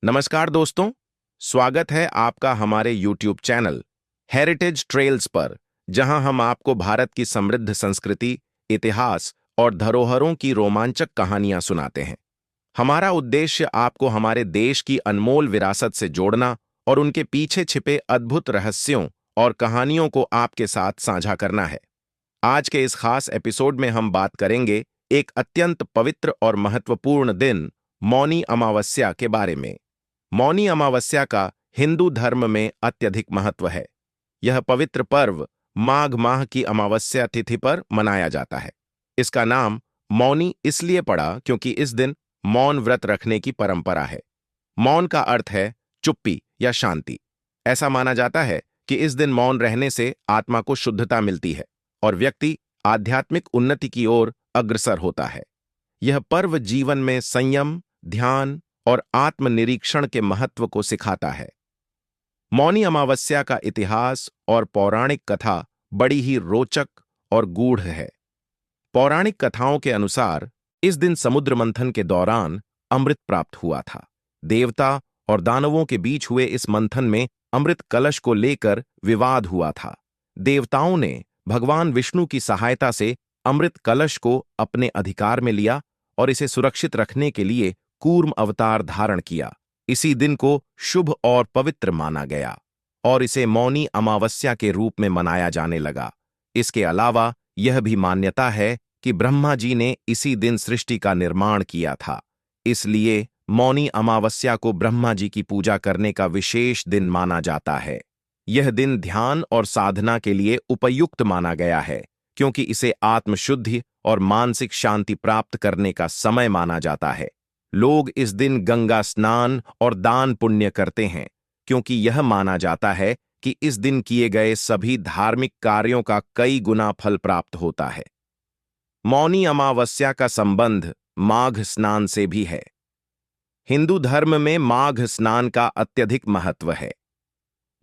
नमस्कार दोस्तों, स्वागत है आपका हमारे YouTube चैनल हेरिटेज ट्रेल्स पर, जहां हम आपको भारत की समृद्ध संस्कृति, इतिहास और धरोहरों की रोमांचक कहानियां सुनाते हैं। हमारा उद्देश्य आपको हमारे देश की अनमोल विरासत से जोड़ना और उनके पीछे छिपे अद्भुत रहस्यों और कहानियों को आपके साथ साझा करना है। आज के इस खास एपिसोड में हम बात करेंगे एक अत्यंत पवित्र और महत्वपूर्ण दिन, मौनी अमावस्या के बारे में। मौनी अमावस्या का हिंदू धर्म में अत्यधिक महत्व है। यह पवित्र पर्व माघ माह की अमावस्या तिथि पर मनाया जाता है। इसका नाम मौनी इसलिए पड़ा क्योंकि इस दिन मौन व्रत रखने की परंपरा है। मौन का अर्थ है चुप्पी या शांति। ऐसा माना जाता है कि इस दिन मौन रहने से आत्मा को शुद्धता मिलती है और व्यक्ति आध्यात्मिक उन्नति की ओर अग्रसर होता है। यह पर्व जीवन में संयम, ध्यान और आत्मनिरीक्षण के महत्व को सिखाता है। मौनी अमावस्या का इतिहास और पौराणिक कथा बड़ी ही रोचक और गूढ़ है। पौराणिक कथाओं के अनुसार इस दिन समुद्र मंथन के दौरान अमृत प्राप्त हुआ था। देवता और दानवों के बीच हुए इस मंथन में अमृत कलश को लेकर विवाद हुआ था। देवताओं ने भगवान विष्णु की सहायता से अमृत कलश को अपने अधिकार में लिया और इसे सुरक्षित रखने के लिए कूर्म अवतार धारण किया। इसी दिन को शुभ और पवित्र माना गया और इसे मौनी अमावस्या के रूप में मनाया जाने लगा। इसके अलावा यह भी मान्यता है कि ब्रह्मा जी ने इसी दिन सृष्टि का निर्माण किया था। इसलिए मौनी अमावस्या को ब्रह्मा जी की पूजा करने का विशेष दिन माना जाता है। यह दिन ध्यान और साधना के लिए उपयुक्त माना गया है, क्योंकि इसे आत्मशुद्धि और मानसिक शांति प्राप्त करने का समय माना जाता है। लोग इस दिन गंगा स्नान और दान पुण्य करते हैं, क्योंकि यह माना जाता है कि इस दिन किए गए सभी धार्मिक कार्यों का कई गुना फल प्राप्त होता है। मौनी अमावस्या का संबंध माघ स्नान से भी है। हिंदू धर्म में माघ स्नान का अत्यधिक महत्व है।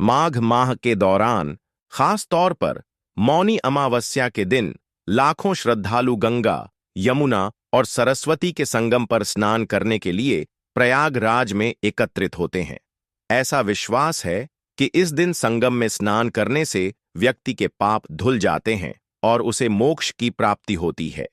माघ माह के दौरान, खास तौर पर मौनी अमावस्या के दिन, लाखों श्रद्धालु गंगा, यमुना और सरस्वती के संगम पर स्नान करने के लिए प्रयागराज में एकत्रित होते हैं। ऐसा विश्वास है कि इस दिन संगम में स्नान करने से व्यक्ति के पाप धुल जाते हैं और उसे मोक्ष की प्राप्ति होती है।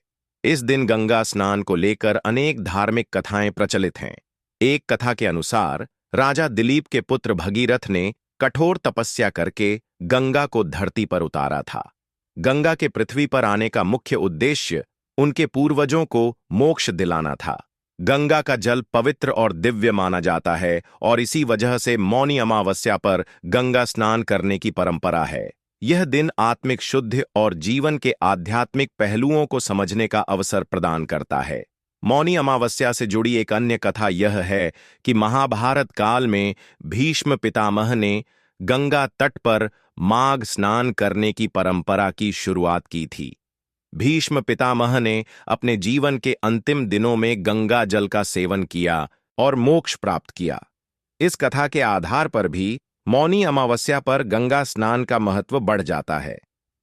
इस दिन गंगा स्नान को लेकर अनेक धार्मिक कथाएं प्रचलित हैं। एक कथा के अनुसार राजा दिलीप के पुत्र भगीरथ ने कठोर तपस्या करके गंगा को धरती पर उतारा था। गंगा के पृथ्वी पर आने का मुख्य उद्देश्य उनके पूर्वजों को मोक्ष दिलाना था। गंगा का जल पवित्र और दिव्य माना जाता है और इसी वजह से मौनी अमावस्या पर गंगा स्नान करने की परंपरा है। यह दिन आत्मिक शुद्धि और जीवन के आध्यात्मिक पहलुओं को समझने का अवसर प्रदान करता है। मौनी अमावस्या से जुड़ी एक अन्य कथा यह है कि महाभारत काल में भीष्म पितामह ने गंगा तट पर माघ स्नान करने की परंपरा की शुरुआत की थी। भीष्म पितामह ने अपने जीवन के अंतिम दिनों में गंगा जल का सेवन किया और मोक्ष प्राप्त किया। इस कथा के आधार पर भी मौनी अमावस्या पर गंगा स्नान का महत्व बढ़ जाता है।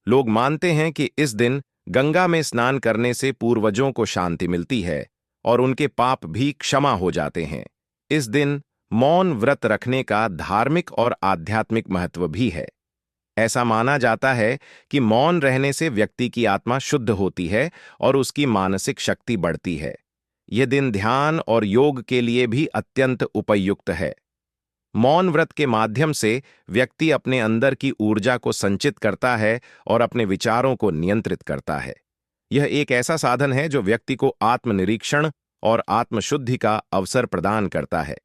लोग मानते हैं कि इस दिन गंगा में स्नान करने से पूर्वजों को शांति मिलती है और उनके पाप भी क्षमा हो जाते हैं। इस दिन मौन व्रत रखने का धार्मिक और आध्यात्मिक महत्व भी है। ऐसा माना जाता है कि मौन रहने से व्यक्ति की आत्मा शुद्ध होती है और उसकी मानसिक शक्ति बढ़ती है। यह दिन ध्यान और योग के लिए भी अत्यंत उपयुक्त है। मौन व्रत के माध्यम से व्यक्ति अपने अंदर की ऊर्जा को संचित करता है और अपने विचारों को नियंत्रित करता है। यह एक ऐसा साधन है जो व्यक्ति को आत्मनिरीक्षण और आत्मशुद्धि का अवसर प्रदान करता है।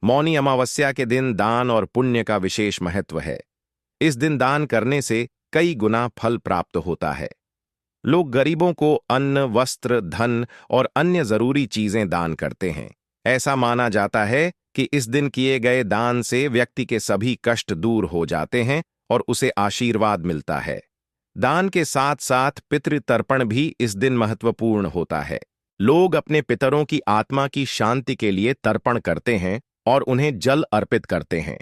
मौनी अमावस्या के दिन दान और पुण्य का विशेष महत्व है। इस दिन दान करने से कई गुना फल प्राप्त होता है। लोग गरीबों को अन्न, वस्त्र, धन और अन्य जरूरी चीजें दान करते हैं। ऐसा माना जाता है कि इस दिन किए गए दान से व्यक्ति के सभी कष्ट दूर हो जाते हैं और उसे आशीर्वाद मिलता है। दान के साथ साथ पितृतर्पण भी इस दिन महत्वपूर्ण होता है। लोग अपने पितरों की आत्मा की शांति के लिए तर्पण करते हैं और उन्हें जल अर्पित करते हैं।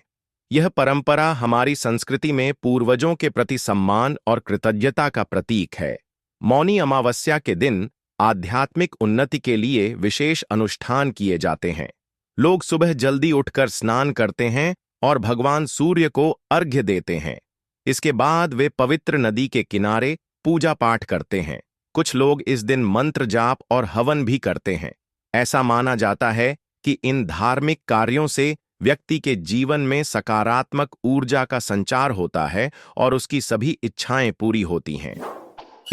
यह परंपरा हमारी संस्कृति में पूर्वजों के प्रति सम्मान और कृतज्ञता का प्रतीक है। मौनी अमावस्या के दिन आध्यात्मिक उन्नति के लिए विशेष अनुष्ठान किए जाते हैं। लोग सुबह जल्दी उठकर स्नान करते हैं और भगवान सूर्य को अर्घ्य देते हैं। इसके बाद वे पवित्र नदी के किनारे पूजा पाठ करते हैं। कुछ लोग इस दिन मंत्र जाप और हवन भी करते हैं। ऐसा माना जाता है कि इन धार्मिक कार्यों से व्यक्ति के जीवन में सकारात्मक ऊर्जा का संचार होता है और उसकी सभी इच्छाएं पूरी होती हैं।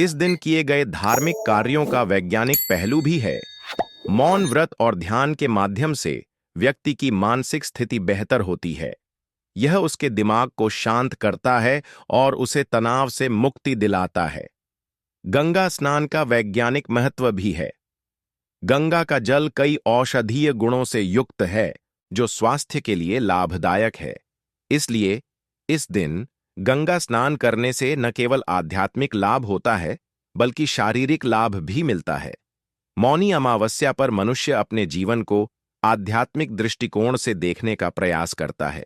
इस दिन किए गए धार्मिक कार्यों का वैज्ञानिक पहलू भी है। मौन व्रत और ध्यान के माध्यम से व्यक्ति की मानसिक स्थिति बेहतर होती है। यह उसके दिमाग को शांत करता है और उसे तनाव से मुक्ति दिलाता है। गंगा स्नान का वैज्ञानिक महत्व भी है। गंगा का जल कई औषधीय गुणों से युक्त है, जो स्वास्थ्य के लिए लाभदायक है। इसलिए इस दिन गंगा स्नान करने से न केवल आध्यात्मिक लाभ होता है, बल्कि शारीरिक लाभ भी मिलता है। मौनी अमावस्या पर मनुष्य अपने जीवन को आध्यात्मिक दृष्टिकोण से देखने का प्रयास करता है।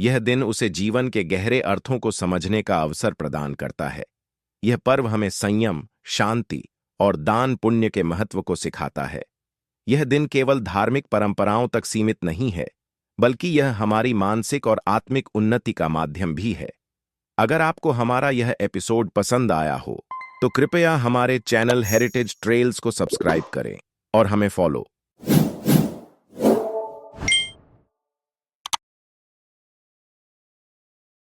यह दिन उसे जीवन के गहरे अर्थों को समझने का अवसर प्रदान करता है। यह पर्व हमें संयम, शांति और दान पुण्य के महत्व को सिखाता है। यह दिन केवल धार्मिक परंपराओं तक सीमित नहीं है, बल्कि यह हमारी मानसिक और आत्मिक उन्नति का माध्यम भी है। अगर आपको हमारा यह एपिसोड पसंद आया हो, तो कृपया हमारे चैनल हेरिटेज ट्रेल्स को सब्सक्राइब करें और हमें फॉलो